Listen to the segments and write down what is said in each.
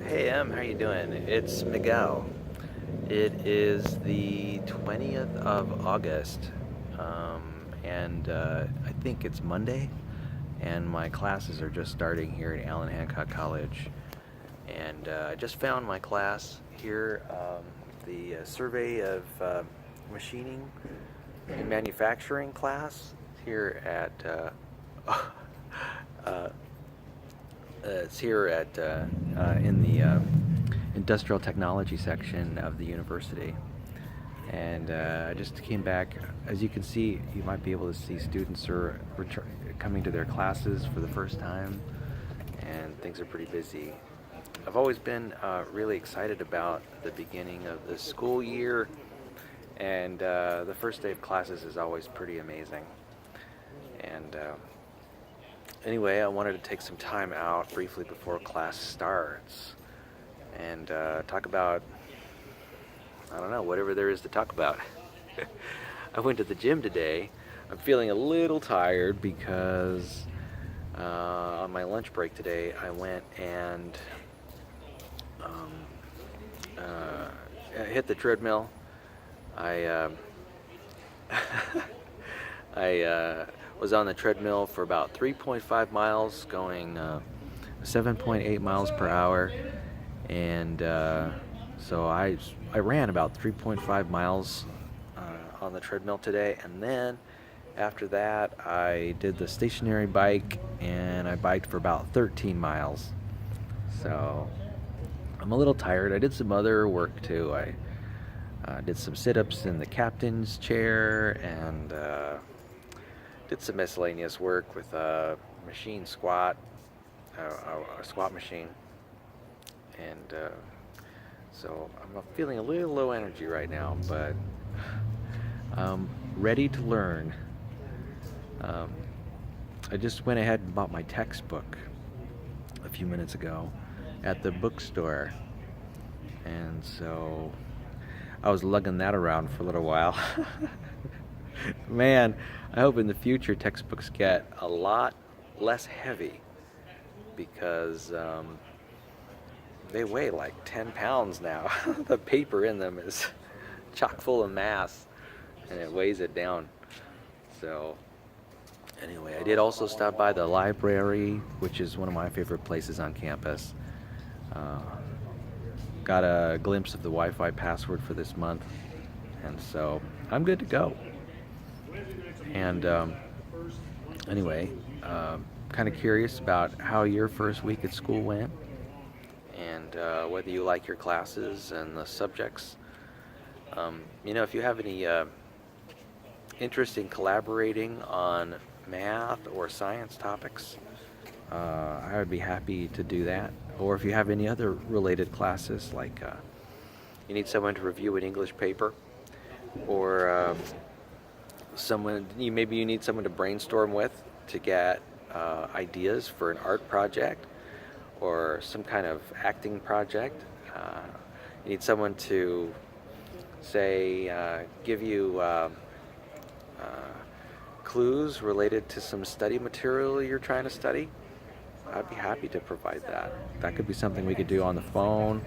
Hey Em, how you doing? It's Miguel. It is the 20th of August, and I think it's Monday, and my classes are just starting here at Allen Hancock College. And I just found my class here, the Survey of Machining and Manufacturing class here at uh, it's here at in the industrial technology section of the university. And I just came back. As you can see, you might be able to see students are coming to their classes for the first time, and things are pretty busy. I've always been really excited about the beginning of the school year, and the first day of classes is always pretty amazing. And anyway, I wanted to take some time out briefly before class starts and talk about, I don't know, whatever there is to talk about. I went to the gym today. I'm feeling a little tired because on my lunch break today, I went and hit the treadmill. I I was on the treadmill for about 3.5 miles, going 7.8 miles per hour, and so I ran about 3.5 miles on the treadmill today, and then after that I did the stationary bike, and I biked for about 13 miles. So I'm a little tired. I did some other work too. I did some sit-ups in the captain's chair, and did some miscellaneous work with a machine squat, a squat machine, and so I'm feeling a little low energy right now, but I'm ready to learn. Um, I just went ahead and bought my textbook a few minutes ago at the bookstore, and so I was lugging that around for a little while. Man, I hope in the future textbooks get a lot less heavy, because they weigh like 10 pounds now. The paper in them is chock full of mass, and it weighs it down. So anyway, I did also stop by the library, which is one of my favorite places on campus. Uh, got a glimpse of the Wi-Fi password for this month, and so I'm good to go. And anyway, kind of curious about how your first week at school went, and whether you like your classes and the subjects. If you have any interest in collaborating on math or science topics, I would be happy to do that. Or if you have any other related classes, like you need someone to review an English paper, or maybe you need someone to brainstorm with to get ideas for an art project or some kind of acting project. You need someone to say give you clues related to some study material you're trying to study. I'd be happy to provide that. That could be something we could do on the phone,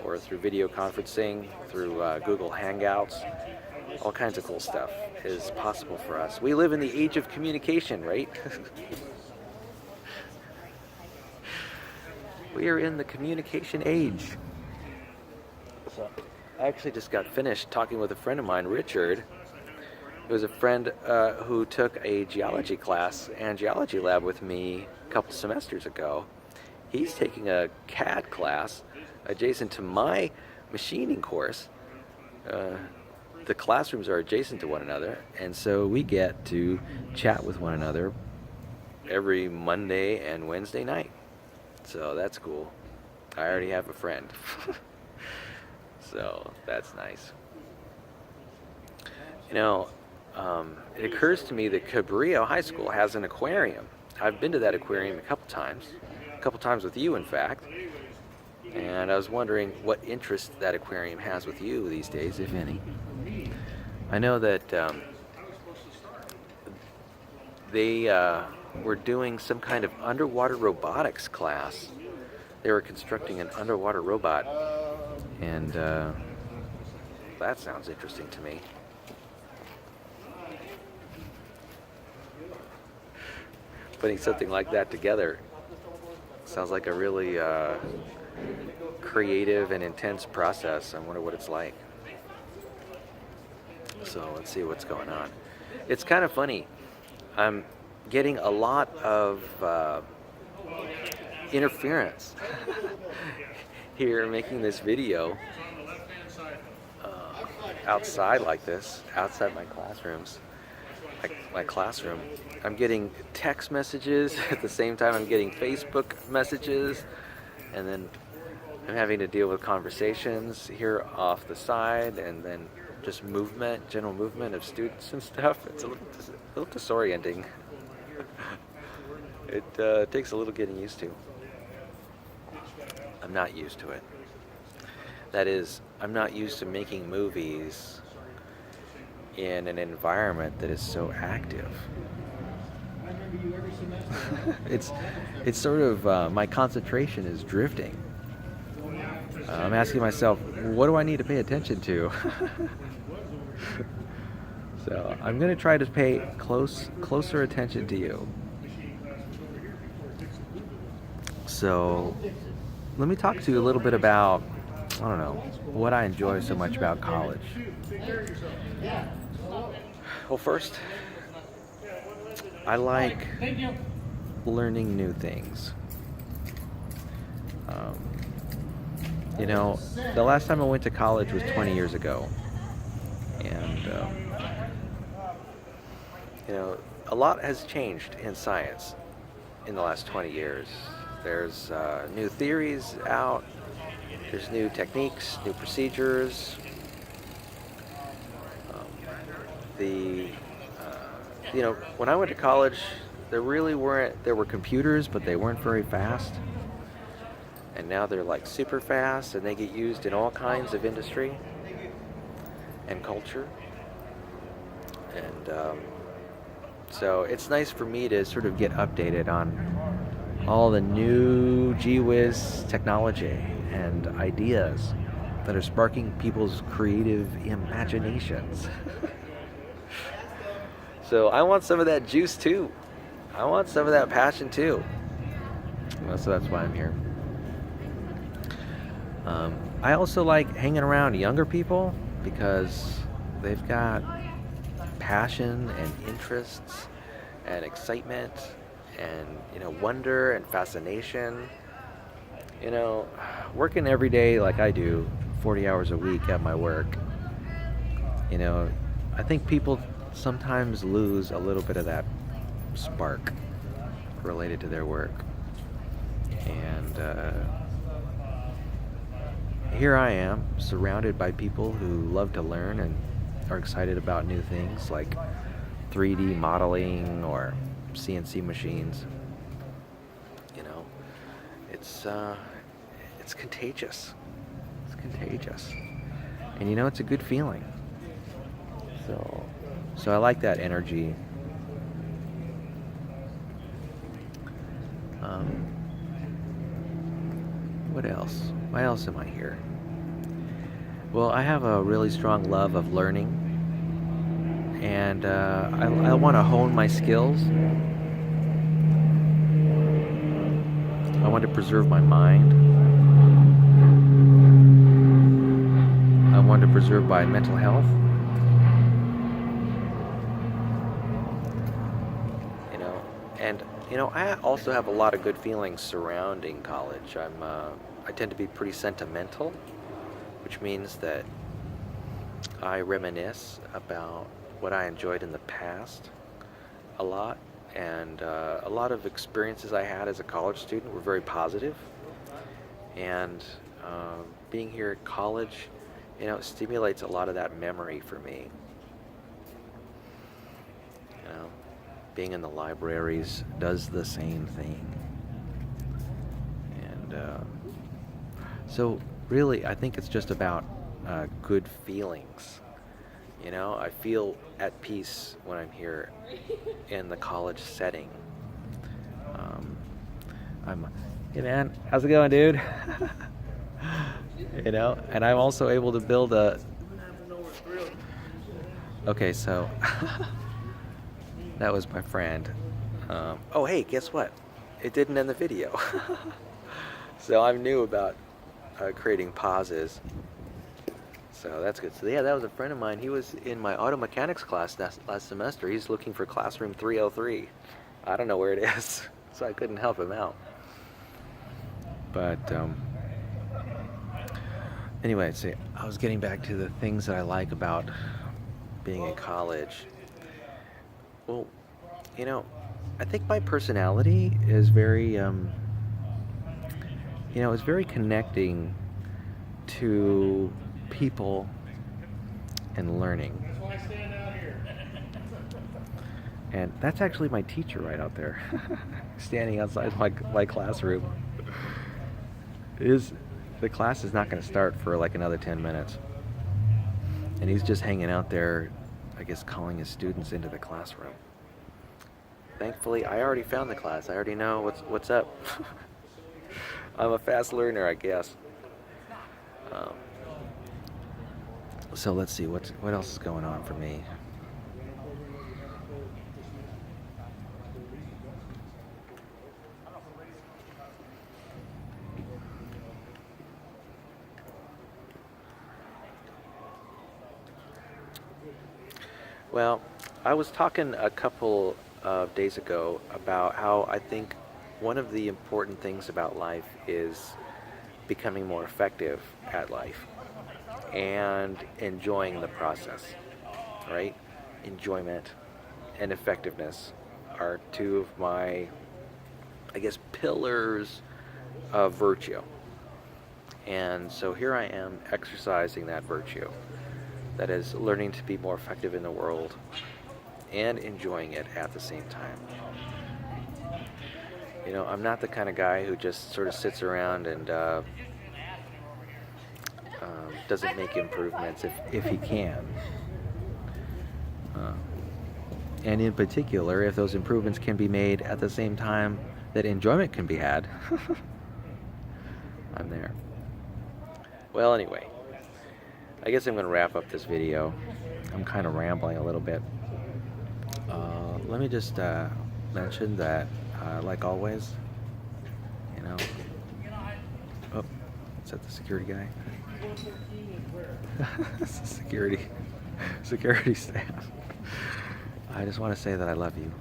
or through video conferencing, through Google Hangouts. All kinds of cool stuff is possible for us. We live in the age of communication, right? We are in the communication age. So I actually just got finished talking with a friend of mine, Richard. It was a friend who took a geology class and geology lab with me a couple semesters ago. He's taking a CAD class adjacent to my machining course. The classrooms are adjacent to one another, and so we get to chat with one another every Monday and Wednesday night. So that's cool. I already have a friend. So that's nice. It occurs to me that Cabrillo High School has an aquarium. I've been to that aquarium a couple times with you, in fact. And I was wondering what interest that aquarium has with you these days, if any. I know that they were doing some kind of underwater robotics class They were constructing an underwater robot, and that sounds interesting to me. Putting something like that together sounds like a really creative and intense process. I wonder what it's like. So let's see what's going on. It's kind of funny. I'm getting a lot of interference here making this video outside like this, outside my classrooms. My classroom. I'm getting text messages at the same time I'm getting Facebook messages, and then I'm having to deal with conversations here off the side, and then just movement, general movement of students and stuff. It's a little disorienting. It takes a little getting used to. I'm not used to it. That is, I'm not used to making movies in an environment that is so active. it's sort of my concentration is drifting. I'm asking myself, what do I need to pay attention to? So I'm going to try to pay closer attention to you. So let me talk to you a little bit about, I don't know, what I enjoy so much about college. Well, first, I like learning new things. You know, the last time I went to college was 20 years ago. And, you know, a lot has changed in science in the last 20 years. There's new theories out. There's new techniques, new procedures. You know, when I went to college, there were computers, but they weren't very fast. And now they're like super fast, and they get used in all kinds of industry and culture. And so it's nice for me to sort of get updated on all the new gee whiz technology and ideas that are sparking people's creative imaginations. So I want some of that juice too. I want some of that passion too. Well, so that's why I'm here. I also like hanging around younger people because they've got passion and interests and excitement and, you know, wonder and fascination. You know, working every day like I do, 40 hours a week at my work, you know, I think people sometimes lose a little bit of that spark related to their work. And here I am, surrounded by people who love to learn and are excited about new things like 3D modeling or CNC machines. You know, it's contagious. It's contagious. And you know, it's a good feeling. So I like that energy. What else? Why else am I here? Well, I have a really strong love of learning, and I want to hone my skills. I want to preserve my mind. I want to preserve my mental health. And you know, I also have a lot of good feelings surrounding college. I tend to be pretty sentimental, which means that I reminisce about what I enjoyed in the past a lot, and a lot of experiences I had as a college student were very positive. And being here at college, you know, stimulates a lot of that memory for me. You know, being in the libraries does the same thing. And so really, I think it's just about good feelings. You know, I feel at peace when I'm here in the college setting. I'm Hey man, how's it going, dude? You know, and I'm also able to build a. Okay, so that was my friend. Oh, hey, guess what? It didn't end the video. So I'm new about creating pauses. So that's good. So yeah, that was a friend of mine. He was in my auto mechanics class last semester. He's looking for classroom 303. I don't know where it is, so I couldn't help him out. But anyway, see, I was getting back to the things that I like about being in college. Well, you know, I think my personality is very, it's very connecting to people and learning. And that's actually my teacher right out there, standing outside my classroom. The class is not going to start for like another 10 minutes. And he's just hanging out there, I guess, calling his students into the classroom. Thankfully, I already found the class. I already know what's up. I'm a fast learner, I guess. Um, so let's see what else is going on for me. Well, I was talking a couple of days ago about how I think one of the important things about life is becoming more effective at life and enjoying the process, right? Enjoyment and effectiveness are two of my, I guess, pillars of virtue. And so here I am exercising that virtue. That is, learning to be more effective in the world and enjoying it at the same time. You know, I'm not the kind of guy who just sort of sits around and doesn't make improvements if he can. And in particular, if those improvements can be made at the same time that enjoyment can be had, I'm there. Well, anyway, I guess I'm going to wrap up this video. I'm kind of rambling a little bit. Let me just mention that, like always, you know. Oh, is that the security guy? Security staff. I just want to say that I love you,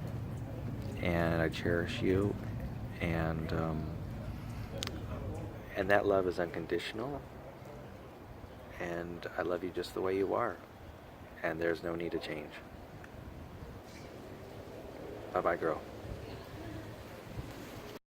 and I cherish you, and that love is unconditional, and I love you just the way you are, and there's no need to change. Bye-bye, girl.